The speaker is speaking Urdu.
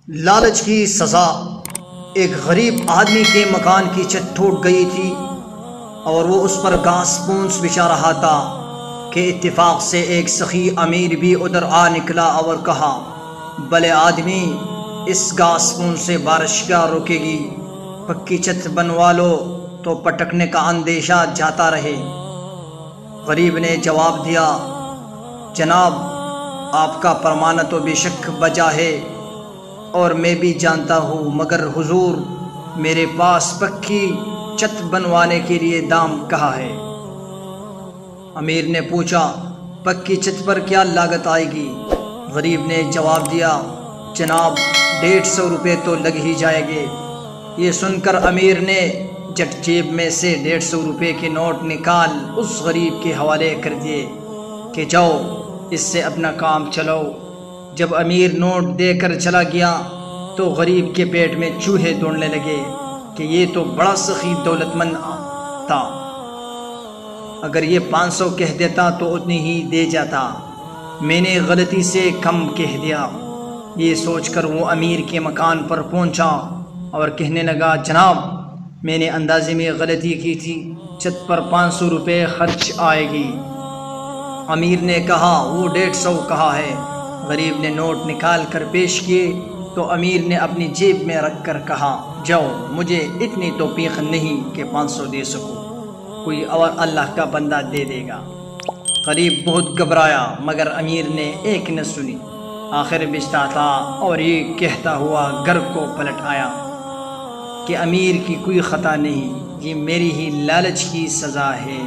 لالچ کی سزا۔ ایک غریب آدمی کے مکان کی چھت ٹوٹ گئی تھی اور وہ اس پر گھاس پھونس بچھا رہا تھا کہ اتفاق سے ایک سخی امیر بھی ادھر آ نکلا اور کہا، بھلے آدمی، اس گھاس پھونس سے بارش کیا روکے گی؟ پکی چھت بنوا لو تو پٹکنے کا اندیشہ جاتا رہے۔ غریب نے جواب دیا، جناب، آپ کا فرمانا تو بے شک بجا ہے اور میں بھی جانتا ہوں، مگر حضور، میرے پاس پکی چھت بنوانے کے لیے دام کہا ہے؟ امیر نے پوچھا، پکی چھت پر کیا لاگت آئے گی؟ غریب نے جواب دیا، جناب، 150 روپے تو لگ ہی جائے گے۔ یہ سن کر امیر نے جٹ جیب میں سے 150 روپے کے نوٹ نکال اس غریب کے حوالے کر دیے کہ جاؤ، اس سے اپنا کام چلاؤ۔ جب امیر نوٹ دے کر چلا گیا تو غریب کے پیٹ میں چوہے دوڑنے لگے کہ یہ تو بڑا سخی دولت مند تھا، اگر یہ 500 کہہ دیتا تو اتنی ہی دے جاتا، میں نے غلطی سے کم کہہ دیا۔ یہ سوچ کر وہ امیر کے مکان پر پہنچا اور کہنے لگا، جناب، میں نے اندازے میں غلطی کی تھی، چھت پر 500 روپے خرچ آئے گی۔ امیر نے کہا، وہ 150 کہا ہے۔ غریب نے نوٹ نکال کر پیش کیے تو امیر نے اپنی جیب میں رکھ کر کہا، جاؤ، مجھے اتنی توفیق نہیں کہ 500 دے سکوں، کوئی اور اللہ کا بندہ دے دے گا۔ غریب بہت گھبرایا مگر امیر نے ایک نہ سنی، آخر بچتا تھا اور یہ کہتا ہوا گھر کو پلٹ آیا کہ امیر کی کوئی خطا نہیں، یہ میری ہی لالچ کی سزا ہے۔